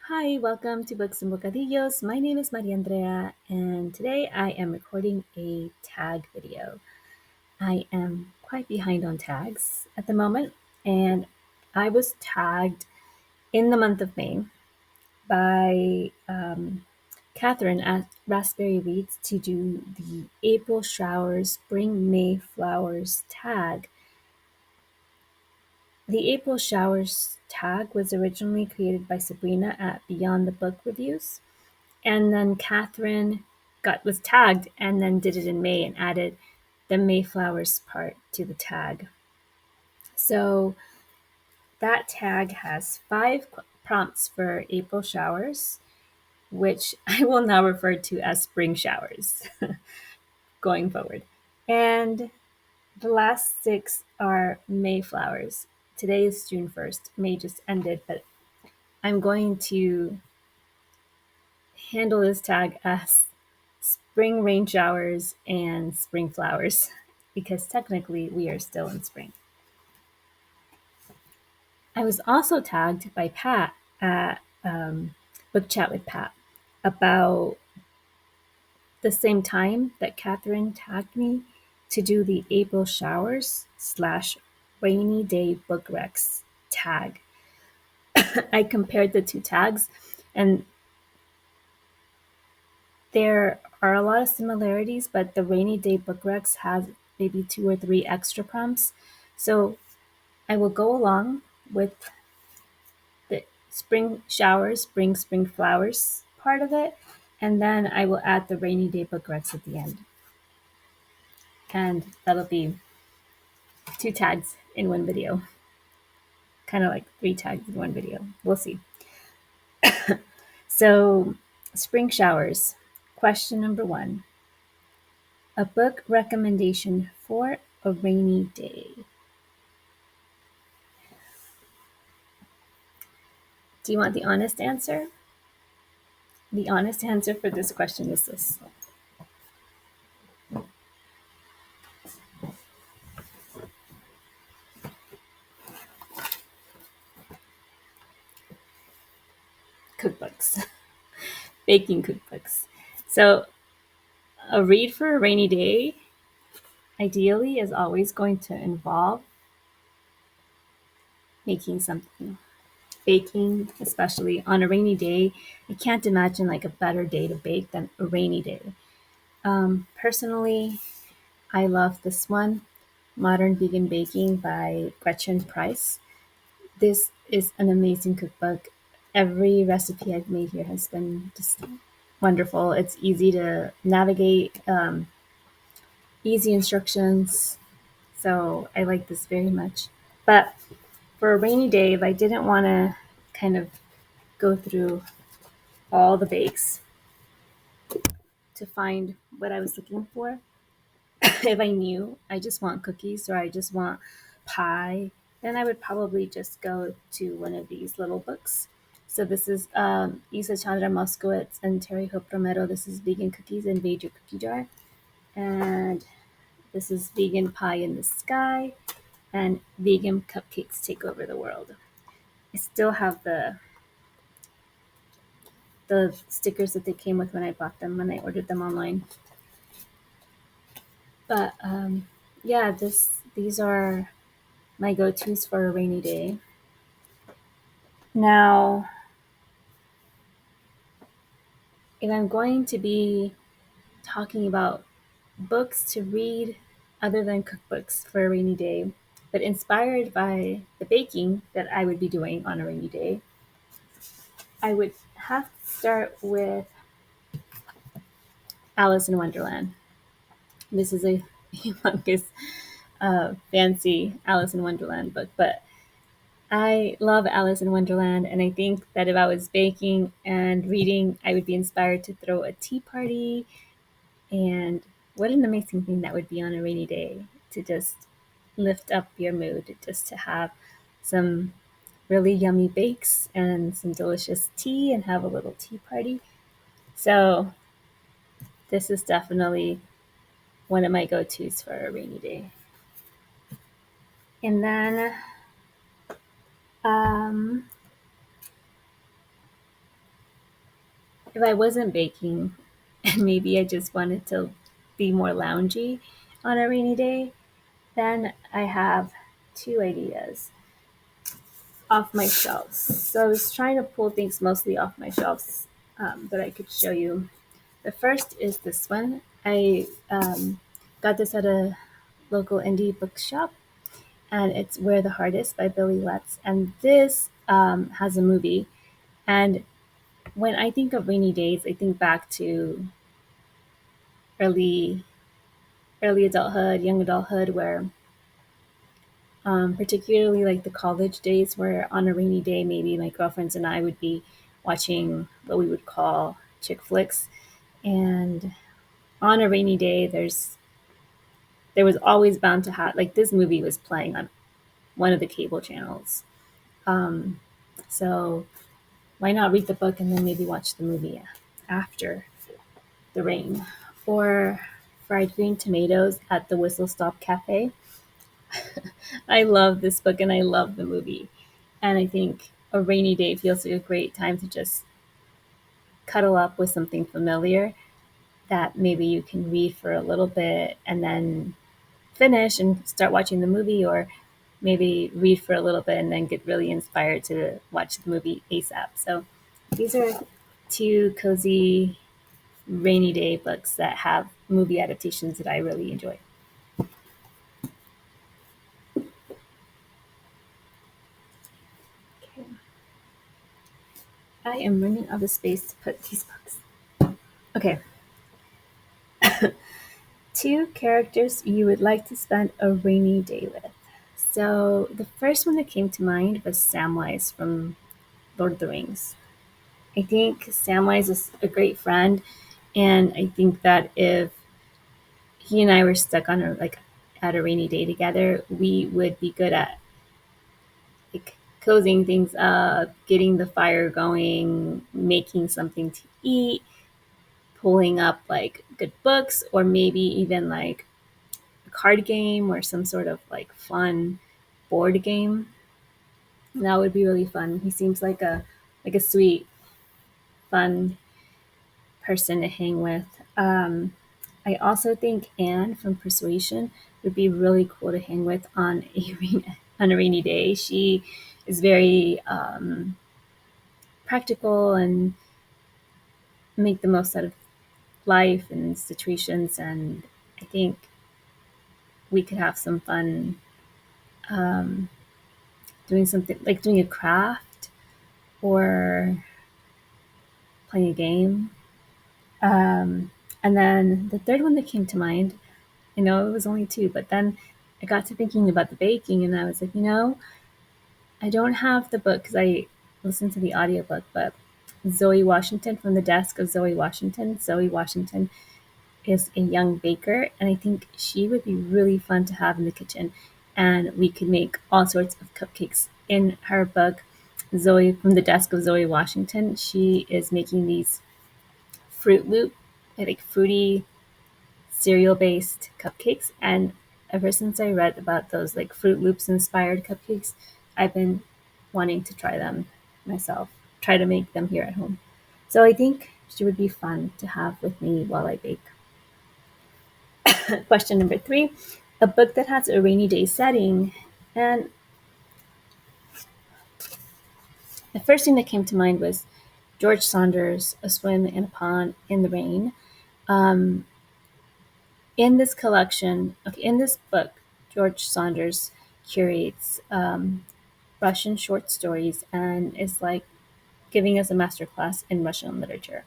Hi, welcome to Books and Bocadillos. My name is Maria Andrea, and today I am recording a tag video. I am quite behind on tags at the moment, and I was tagged in the month of May by Catherine at Raspberry Weeds to do the April Showers Spring May Flowers tag. The April Showers tag was originally created by Sabrina at Beyond the Book Reviews. And then Catherine was tagged and then did it in May and added the Mayflowers part to the tag. So that tag has five prompts for April showers, which I will now refer to as spring showers going forward. And the last six are Mayflowers. Today is June 1st. May just ended, but I'm going to handle this tag as spring rain showers and spring flowers because technically we are still in spring. I was also tagged by Pat at Book Chat with Pat about the same time that Catherine tagged me to do the April showers / rainy day book recs tag. I compared the two tags and there are a lot of similarities, but the rainy day book recs has maybe two or three extra prompts. So I will go along with the spring showers, spring flowers part of it, and then I will add the rainy day book recs at the end. And that'll be two tags in one video, kind of like three tags in one video. We'll see. So, spring showers. Question number one. A book recommendation for a rainy day. Do you want the honest answer? The honest answer for this question is this. Cookbooks, baking cookbooks. So, a read for a rainy day ideally is always going to involve making something. Baking, especially on a rainy day, I can't imagine like a better day to bake than a rainy day. Personally, I love this one, Modern Vegan Baking by Gretchen Price. This is an amazing cookbook. Every recipe I've made here has been just wonderful. It's easy to navigate, easy instructions. So I like this very much. But for a rainy day, if I didn't want to kind of go through all the bakes to find what I was looking for, if I knew I just want cookies or I just want pie, then I would probably just go to one of these little books. So this is Isa Chandra Moskowitz and Terry Hope Romero. This is Vegan Cookies Invade Your Cookie Jar. And this is Vegan Pie in the Sky. And Vegan Cupcakes Take Over the World. I still have the stickers that they came with when I bought them, when I ordered them online. But yeah, these are my go-tos for a rainy day. Now, if I'm going to be talking about books to read other than cookbooks for a rainy day, but inspired by the baking that I would be doing on a rainy day, I would have to start with Alice in Wonderland. This is a humongous, fancy Alice in Wonderland book, but I love Alice in Wonderland, and I think that if I was baking and reading, I would be inspired to throw a tea party. And what an amazing thing that would be on a rainy day to just lift up your mood, just to have some really yummy bakes and some delicious tea and have a little tea party. So, this is definitely one of my go tos for a rainy day. And then, um, If I wasn't baking and maybe I just wanted to be more loungy on a rainy day, then I have two ideas off my shelves. So I was trying to pull things mostly off my shelves that I could show you. The first is this one. I got this at a local indie bookshop, and it's Where the Heart Is by Billy Letts. And this has a movie. And when I think of rainy days, I think back to early early adulthood, young adulthood, where particularly like the college days, where on a rainy day, maybe my girlfriends and I would be watching what we would call chick flicks. And on a rainy day, there was always bound to have like this movie was playing on one of the cable channels. Um, so why not read the book and then maybe watch the movie after the rain? Or Fried Green Tomatoes at the Whistle Stop Cafe. I love this book and I love the movie. And I think a rainy day feels like a great time to just cuddle up with something familiar that maybe you can read for a little bit and then finish and start watching the movie, or maybe read for a little bit and then get really inspired to watch the movie ASAP. So these are two cozy rainy day books that have movie adaptations that I really enjoy. Okay. I am running out of space to put these books. Okay. Two characters you would like to spend a rainy day with. So the first one that came to mind was Samwise from Lord of the Rings. I think Samwise is a great friend, and I think that if he and I were stuck on a like at a rainy day together, we would be good at like cozying things up, getting the fire going, making something to eat, pulling up like good books, or maybe even like a card game or some sort of like fun board game. That would be really fun. He seems like a sweet, fun person to hang with. I also think Anne from Persuasion would be really cool to hang with on on a rainy day. She is very practical and make the most out of life and situations, and I think we could have some fun um, doing something like doing a craft or playing a game. Um, and then the third one that came to mind, I know it was only two, but then I got to thinking about the baking and I was like, I don't have the book because I listened to the audiobook, but Zoe Washington from the desk of Zoe Washington. Zoe Washington is a young baker, and I think she would be really fun to have in the kitchen. And we could make all sorts of cupcakes. In her book, Zoe from the desk of Zoe Washington, she is making these Fruit Loop, like fruity cereal based cupcakes. And ever since I read about those like Fruit Loops inspired cupcakes, I've been wanting to try them myself, try to make them here at home. So I think she would be fun to have with me while I bake. Question number three, a book that has a rainy day setting. And the first thing that came to mind was George Saunders' A Swim in a Pond in the Rain. Um, in this collection, okay, in this book, George Saunders curates Russian short stories and is like giving us a masterclass in Russian literature.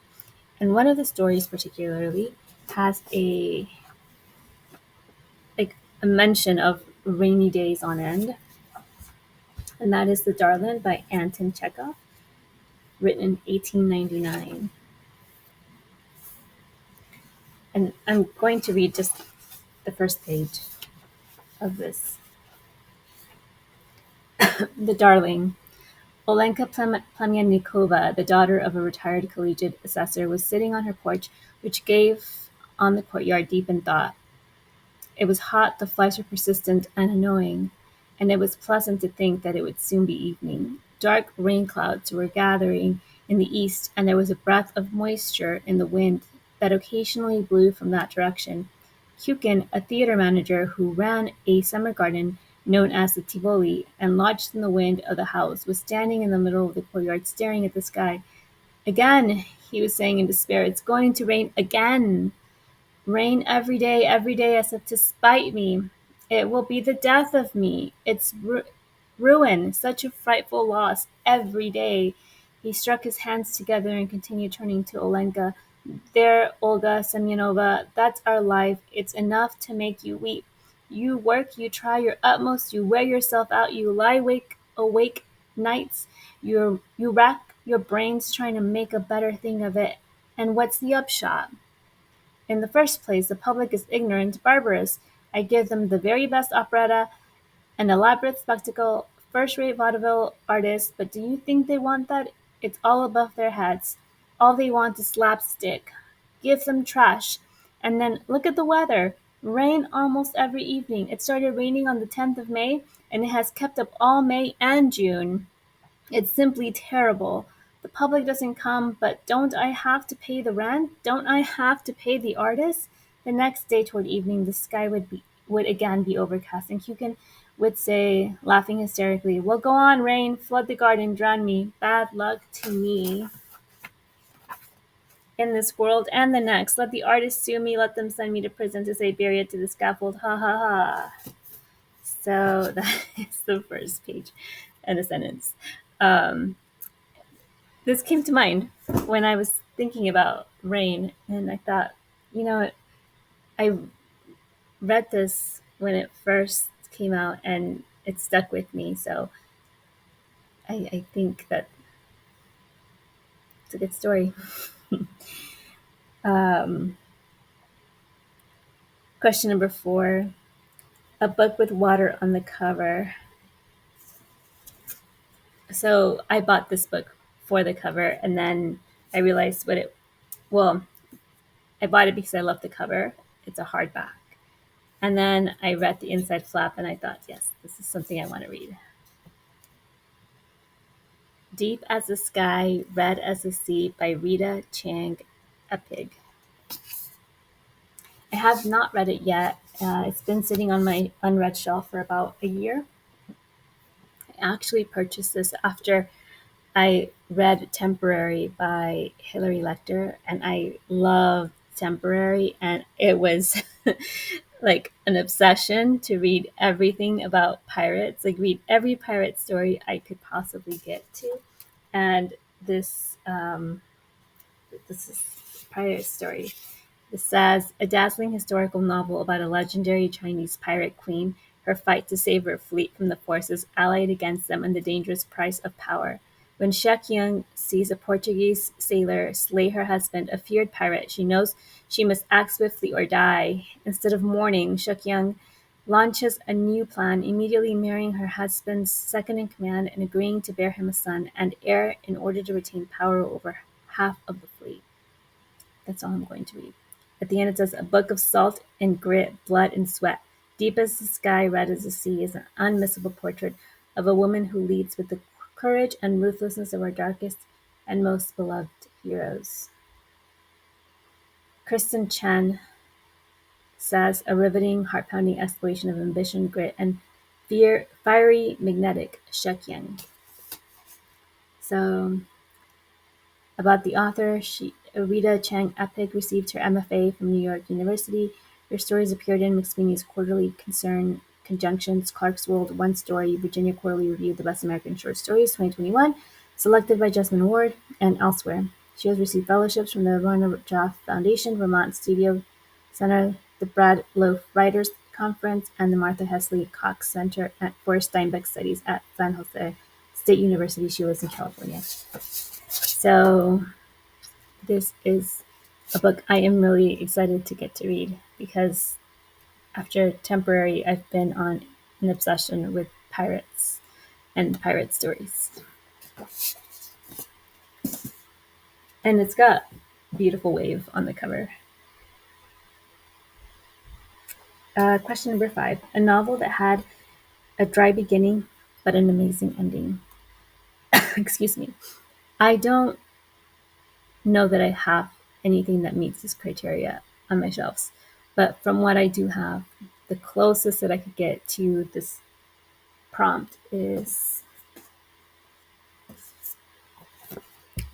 And one of the stories particularly has a mention of rainy days on end, and that is The Darlin by Anton Chekhov, written in 1899. And I'm going to read just the first page of this. The Darling. Olenka Plemyanikova, the daughter of a retired collegiate assessor, was sitting on her porch, which gave on the courtyard, deep in thought. It was hot, the flies were persistent and annoying, and it was pleasant to think that it would soon be evening. Dark rain clouds were gathering, in the east, and there was a breath of moisture in the wind that occasionally blew from that direction. Kukin, a theater manager who ran a summer garden known as the Tivoli and lodged in the wind of the house, was standing in the middle of the courtyard staring at the sky. Again, he was saying in despair, it's going to rain again. Rain every day, as if to spite me. It will be the death of me. It's ruin, such a frightful loss every day. He struck his hands together and continued, turning to Olenka. There, Olga Semyonovna, that's our life. It's enough to make you weep. You work, you try your utmost, you wear yourself out, you lie awake nights, you rack your brains trying to make a better thing of it. And what's the upshot? In the first place, the public is ignorant, barbarous. I give them the very best operetta, an elaborate spectacle, first-rate vaudeville artists, but do you think they want that? It's all above their heads. All they want is slapstick. Give them trash. And then look at the weather. Rain almost every evening. It started raining on the 10th of May, and it has kept up all May and June. It's simply terrible. The public doesn't come, but don't I have to pay the rent? Don't I have to pay the artist? The next day toward evening the sky would again be overcast, and Kukin would say, laughing hysterically, well, go on, rain, flood the garden, drown me. Bad luck to me in this world and the next. Let the artists sue me, let them send me to prison, to Siberia, to the scaffold. Ha ha ha. So that is the first page and a sentence. Um, this came to mind when I was thinking about rain, and I thought, you know, I read this when it first came out, and it stuck with me. So I think that it's a good story. um, Question number 4: a book with water on the cover. So I bought this book for the cover, and then I realized what it. Well, I bought it because I love the cover. It's a hardback. And then I read the inside flap and I thought, yes, this is something I want to read. Deep as the Sky, Red as the Sea by Rita Chang Epig. I have not read it yet. It's been sitting on my unread shelf for about a year. I actually purchased this after I read Temporary by Hilary Lecter, and I love Temporary, and it was like an obsession to read everything about pirates, like read every pirate story I could possibly get to. And this is a pirate story. This says a dazzling historical novel about a legendary Chinese pirate queen, her fight to save her fleet from the forces allied against them, and the dangerous price of power. When Shek Young sees a Portuguese sailor slay her husband, a feared pirate, she knows she must act swiftly or die. Instead of mourning, Shek Young launches a new plan, immediately marrying her husband's second in command and agreeing to bear him a son and heir in order to retain power over half of the fleet. That's all I'm going to read. At the end it says, a book of salt and grit, blood and sweat. Deep as the sky, red as the sea is an unmissable portrait of a woman who leads with the courage and ruthlessness of our darkest and most beloved heroes. Kristen Chen says, a riveting, heart-pounding exploration of ambition, grit, and fiery, magnetic Shek Yang. So, about the author, Rita Chang Epig received her MFA from New York University. Her stories appeared in McSweeney's Quarterly Conjunctions, Clark's World, One Story, Virginia Quarterly Review of the Best American Short Stories, 2021, selected by Jesmyn Ward, and elsewhere. She has received fellowships from the Rona Jaffe Foundation, Vermont Studio Center, the Brad Loaf Writers Conference, and the Martha Hesley Cox Center for Steinbeck Studies at San Jose State University. She lives in California. So this is a book I am really excited to get to read because after Temporary, I've been on an obsession with pirates and pirate stories. And it's got beautiful wave on the cover. Question number 5. A novel that had a dry beginning but an amazing ending. Excuse me. I don't know that I have anything that meets this criteria on my shelves. But from what I do have, the closest that I could get to this prompt is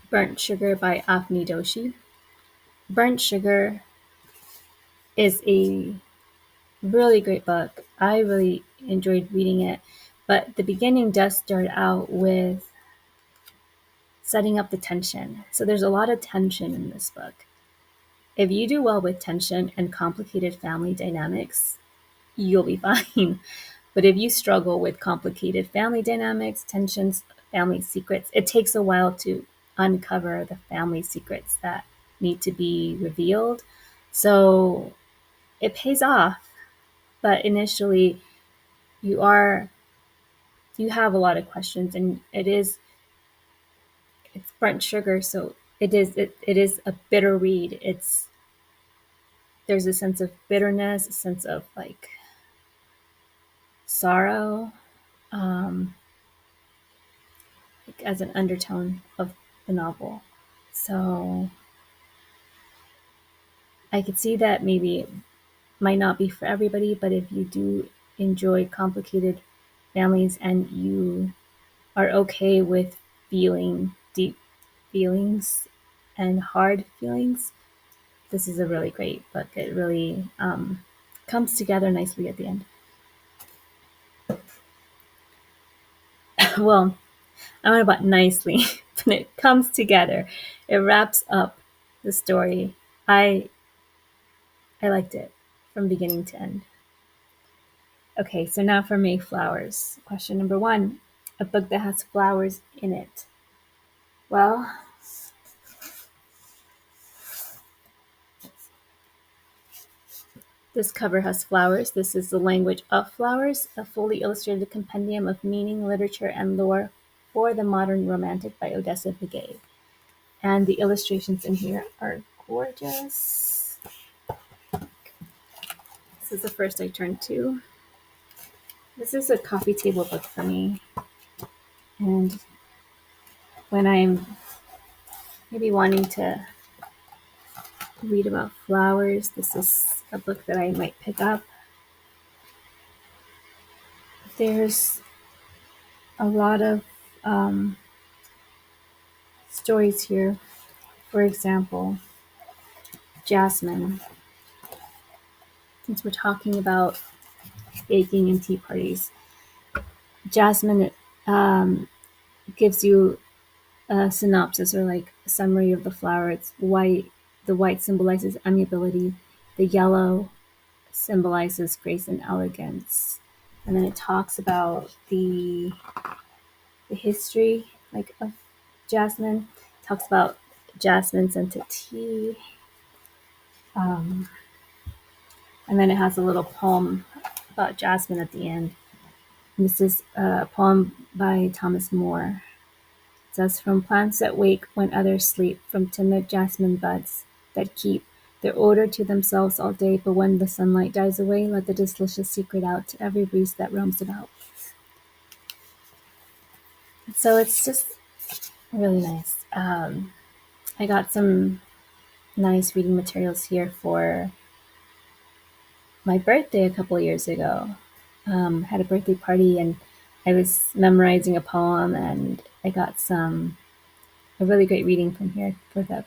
Burnt Sugar by Afni Doshi. Burnt Sugar is a really great book. I really enjoyed reading it, but the beginning does start out with setting up the tension. So there's a lot of tension in this book. If you do well with tension and complicated family dynamics, you'll be fine. But if you struggle with complicated family dynamics, tensions, family secrets, it takes a while to uncover the family secrets that need to be revealed. So it pays off, but initially you are you have a lot of questions, and it's burnt sugar, so it is a bitter read. There's a sense of bitterness, a sense of like sorrow, um, like as an undertone of the novel. So I could see that maybe it might not be for everybody, but if you do enjoy complicated families and you are okay with feeling deep feelings and hard feelings, this is a really great book. It really comes together nicely at the end. Well, I don't know about nicely, but it comes together. It wraps up the story. I I liked it from beginning to end. Okay, so now for Mayflowers. Question number one: a book that has flowers in it. Well, this cover has flowers. This is The Language of Flowers, a fully illustrated compendium of meaning, literature, and lore for the modern romantic by Odessa Begay. And the illustrations in here are gorgeous. This is the first I turned to. This is a coffee table book for me. And when I'm maybe wanting to read about flowers, this is a book that I might pick up. There's a lot of stories here. For example, jasmine. Since we're talking about baking and tea parties, jasmine gives you a synopsis or like a summary of the flower. It's white. The white symbolizes amiability. The yellow symbolizes grace and elegance. And then it talks about the history like of jasmine. It talks about jasmine scented tea. Um, and then it has a little poem about jasmine at the end. And this is a poem by Thomas Moore. It says, "From plants that wake when others sleep, from timid jasmine buds that keep their odor to themselves all day, but when the sunlight dies away, let the delicious secret out to every breeze that roams about." So it's just really nice. I got some nice reading materials here for my birthday a couple years ago. Had a birthday party and I was memorizing a poem, and I got a really great reading from here for the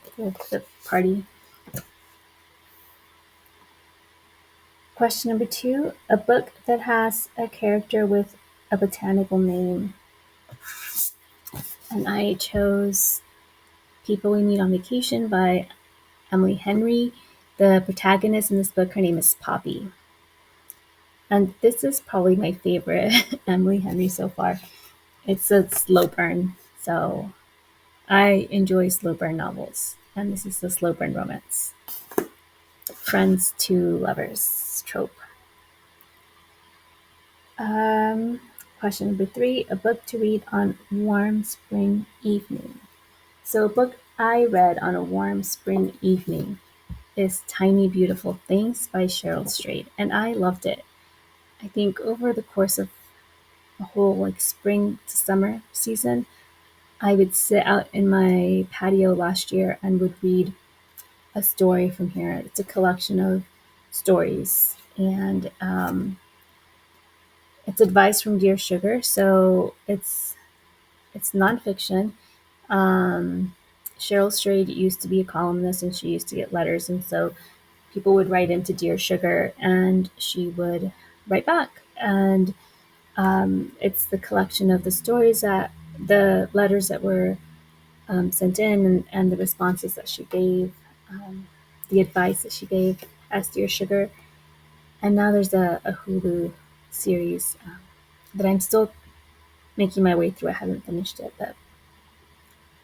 party. Question number two: a book that has a character with a botanical name. And I chose People We Meet on Vacation by Emily Henry. The protagonist in this book, her name is Poppy. And this is probably my favorite Emily Henry so far. It's a slow burn. So I enjoy slow burn novels. And this is a slow burn romance. Friends to lovers trope. Um, Question number three: a book to read on warm spring evening. So a book I read on a warm spring evening is Tiny Beautiful Things by Cheryl Strayed, and I loved it. I think over the course of the whole like spring to summer season, I would sit out in my patio last year and would read a story from here. It's a collection of stories, and it's advice from Dear Sugar, so it's nonfiction. Um, Cheryl Strayed used to be a columnist, and she used to get letters, and so people would write into Dear Sugar, and she would write back. And it's the collection of the stories that the letters that were sent in, and the responses that she gave, the advice that she gave as Dear Sugar. And now there's a Hulu series that I'm still making my way through. I haven't finished it, but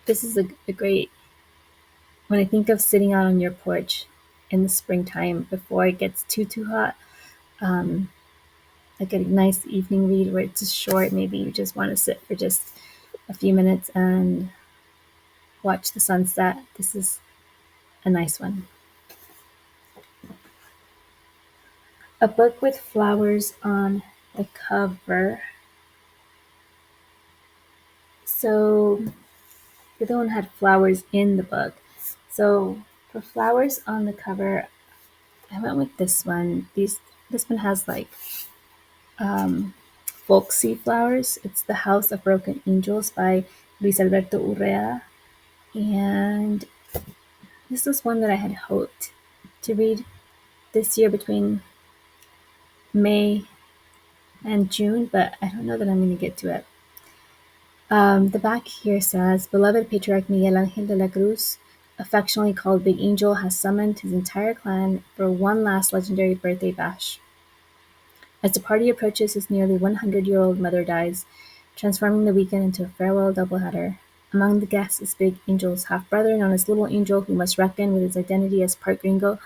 this is a great. When I think of sitting out on your porch in the springtime before it gets too hot, um, like a nice evening read where it's just short. Maybe you just want to sit for just a few minutes and watch the sunset. This is a nice one. A book with flowers on the cover. So the other one had flowers in the book. So for flowers on the cover, I went with this one. This one has like um, folksy flowers. It's The House of Broken Angels by Luis Alberto Urrea. And this was one that I had hoped to read this year between May and June, but I don't know that I'm going to get to it. The back here says, Beloved Patriarch Miguel Angel de la Cruz, affectionately called Big Angel, has summoned his entire clan for one last legendary birthday bash. As the party approaches, his nearly 100-year-old mother dies, transforming the weekend into a farewell doubleheader. Among the guests is Big Angel's half-brother, known as Little Angel, who must reckon with his identity as part gringo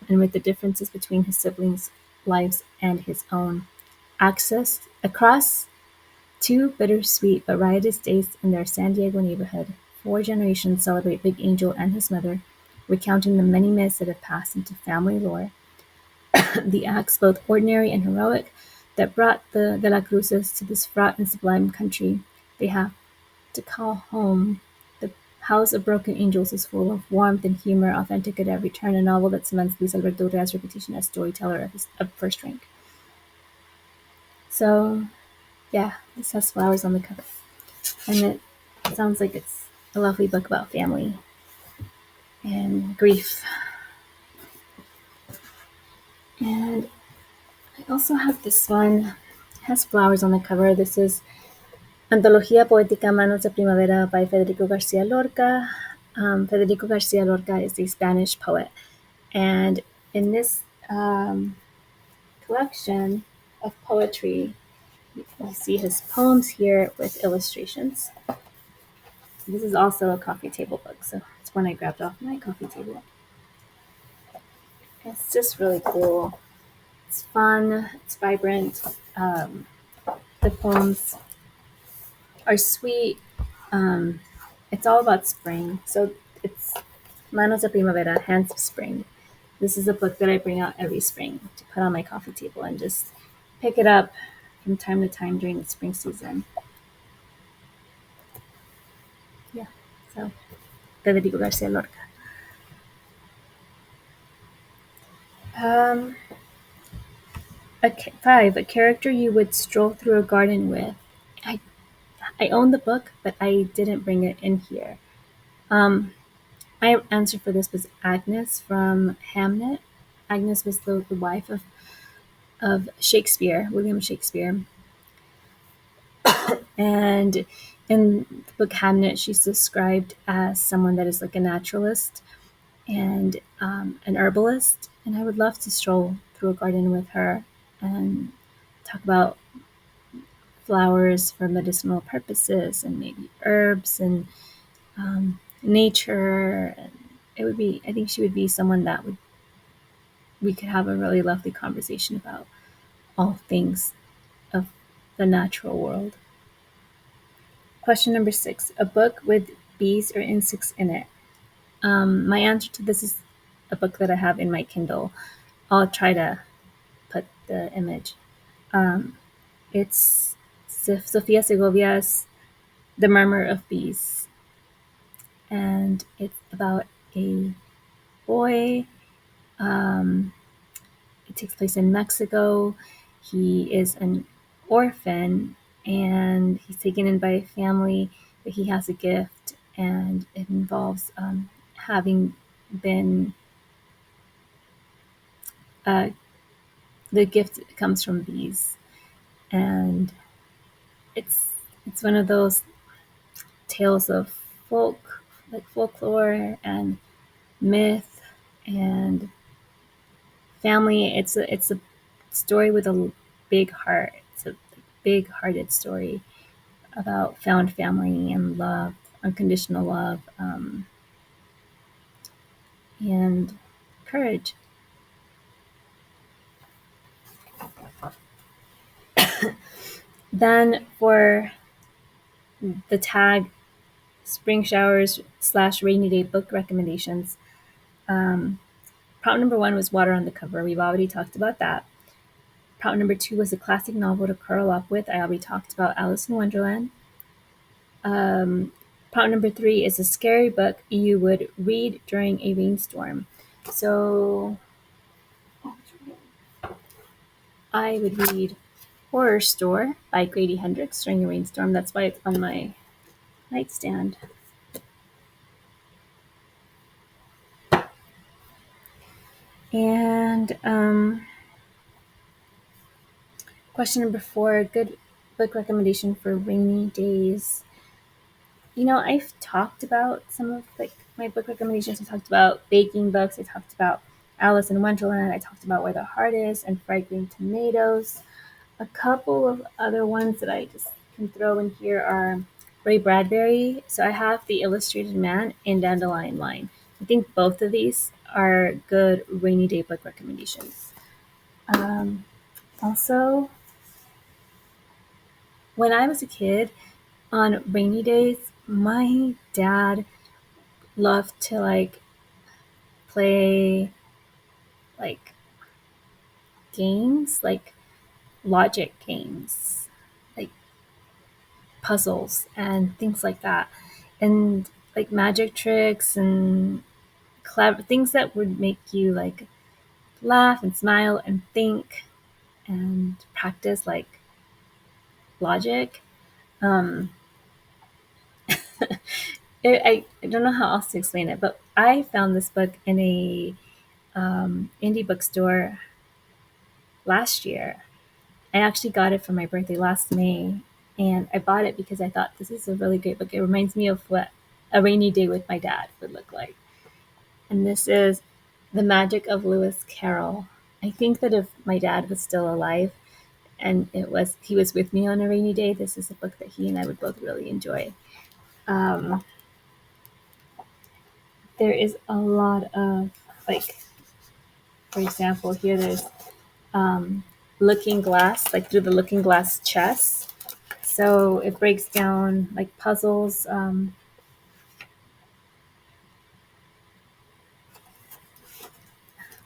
and with the differences between his siblings' lives and his own. Across two bittersweet but riotous days in their San Diego neighborhood, 4 generations celebrate Big Angel and his mother, recounting the many myths that have passed into family lore, the acts, both ordinary and heroic, that brought the De la Cruzes to this fraught and sublime country they have to call home. The House of Broken Angels is full of warmth and humor, authentic at every turn, a novel that cements Luis Alberto Urrea's reputation as storyteller of first rank. So, yeah, this has flowers on the cover. And it sounds like it's a lovely book about family and grief. And I also have this one. It has flowers on the cover. This is Antología Poética Manos de Primavera by Federico Garcia Lorca. Federico Garcia Lorca is a Spanish poet. And in this collection of poetry, you see his poems here with illustrations. This is also a coffee table book, so it's one I grabbed off my coffee table. It's just really cool. It's fun, it's vibrant. The poems are sweet. Um, it's all about spring. So it's Manos de Primavera, Hands of Spring. This is a book that I bring out every spring to put on my coffee table and just pick it up from time to time during the spring season. Yeah, so Federico Garcia Lorca. Um, okay, 5. A character you would stroll through a garden with. I I own the book, but I didn't bring it in here. Um, my answer for this was Agnes from Hamnet. Agnes was the wife of Shakespeare, William Shakespeare. And in the book Hamnet, she's described as someone that is like a naturalist and an herbalist. And I would love to stroll through a garden with her and talk about flowers for medicinal purposes and maybe herbs and nature. And it would be, I think she would be someone that would we could have a really lovely conversation about all things of the natural world. Question number 6. A book with bees or insects in it. My answer to this is a book that I have in my Kindle. I'll try to put the image. It's Sofia Segovia's The Murmur of Bees, and it's about a boy. Um, it takes place in Mexico. He is an orphan and he's taken in by a family, but he has a gift, and it involves having been uh, the gift comes from bees, and it's it's one of those tales of folklore and myth and family. It's a story with a big heart. It's a big hearted story about found family and love, unconditional love, and courage. Then for the tag spring showers slash rainy day book recommendations, um, prompt number one was Water on the Cover. We've already talked about that. Prompt number two was a classic novel to curl up with. I already talked about Alice in Wonderland. Um, Prompt number three is a scary book you would read during a rainstorm. So I would read Horror Store by Grady Hendrix during a rainstorm. That's why it's on my nightstand. And question number four, a good book recommendation for rainy days. I've talked about some of like my book recommendations. I talked about baking books. I talked about Alice in Wonderland. I talked about Where the Heart Is and Fried Green Tomatoes. A couple of other ones that I just can throw in here are Ray Bradbury. So I have The Illustrated Man and Dandelion Wine. I think both of these are good rainy day book recommendations. Um, Also, when I was a kid, on rainy days, my dad loved to play like games, like logic games, like puzzles and things like that, and like magic tricks and clever things that would make you like laugh and smile and think and practice like logic. Um, I don't know how else to explain it, but I found this book in a indie bookstore last year. I actually got it for my birthday last May, and I bought it because I thought this is a really great book. It reminds me of what a rainy day with my dad would look like. And this is The Magic of Lewis Carroll. I think that if my dad was still alive and he was with me on a rainy day, this is a book that he and I would both really enjoy. Um, there is a lot of like, for example, here there's um, Looking Glass, like through the Looking Glass chess. So it breaks down like puzzles.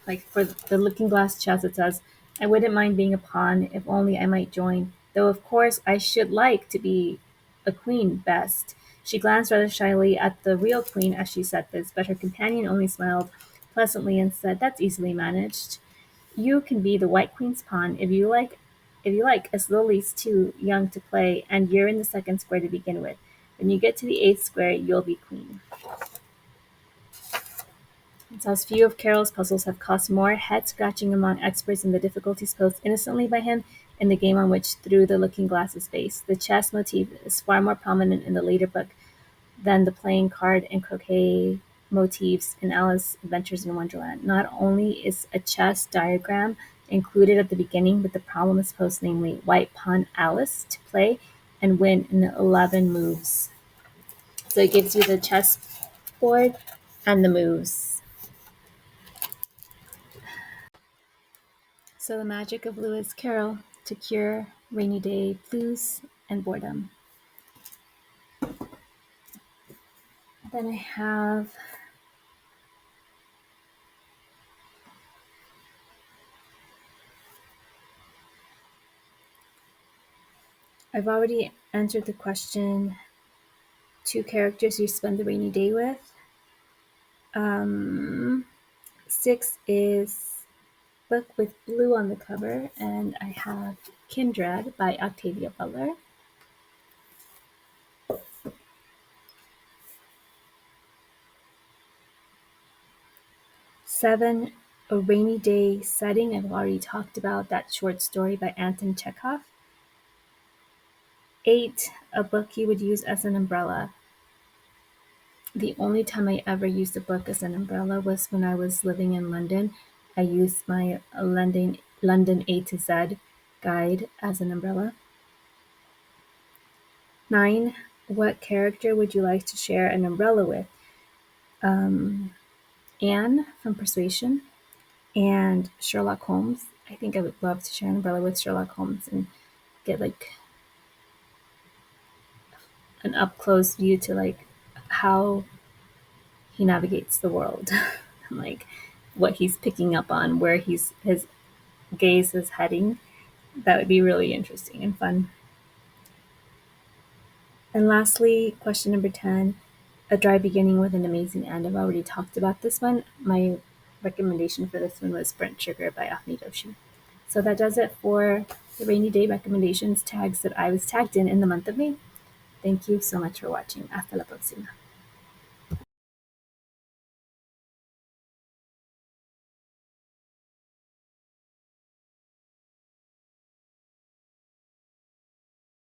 Like for the Looking Glass chess, it says, I wouldn't mind being a pawn if only I might join, though of course I should like to be a queen best. She glanced rather shyly at the real queen as she said this, but her companion only smiled pleasantly and said, That's easily managed. You can be the White Queen's pawn if you like, as Lily's too young to play, and you're in the second square to begin with. When you get to the eighth square, you'll be queen. It says few of Carroll's puzzles have caused more head scratching among experts than the difficulties posed innocently by him in the game on which Through the Looking Glass is based. The chess motif is far more prominent in the later book than the playing card and croquet motifs in Alice's Adventures in Wonderland. Not only is a chess diagram included at the beginning, but the problem is posed, namely white pawn Alice to play and win in 11 moves. So it gives you the chess board and the moves. So the magic of Lewis Carroll to cure rainy day blues and boredom. Then I've already answered the question Two characters you spend the rainy day with. Um, Six is book with blue on the cover, and I have Kindred by Octavia Butler. Seven, A Rainy Day Setting. I've already talked about that short story by Anton Chekhov. Eight, a book you would use as an umbrella. The only time I ever used a book as an umbrella was when I was living in London. I used my London A to Z guide as an umbrella. Nine, what character would you like to share an umbrella with? Anne from Persuasion and Sherlock Holmes. I think I would love to share an umbrella with Sherlock Holmes and get like an up close view to like how he navigates the world, like what he's picking up on, where his gaze is heading. That would be really interesting and fun. And lastly, question number 10, A Dry Beginning with an Amazing End. I've already talked about this one. My recommendation for this one was Burnt Sugar by Afni Doshi. So that does it for the rainy day recommendations tags that I was tagged in the month of May. Thank you so much for watching. Hasta la próxima.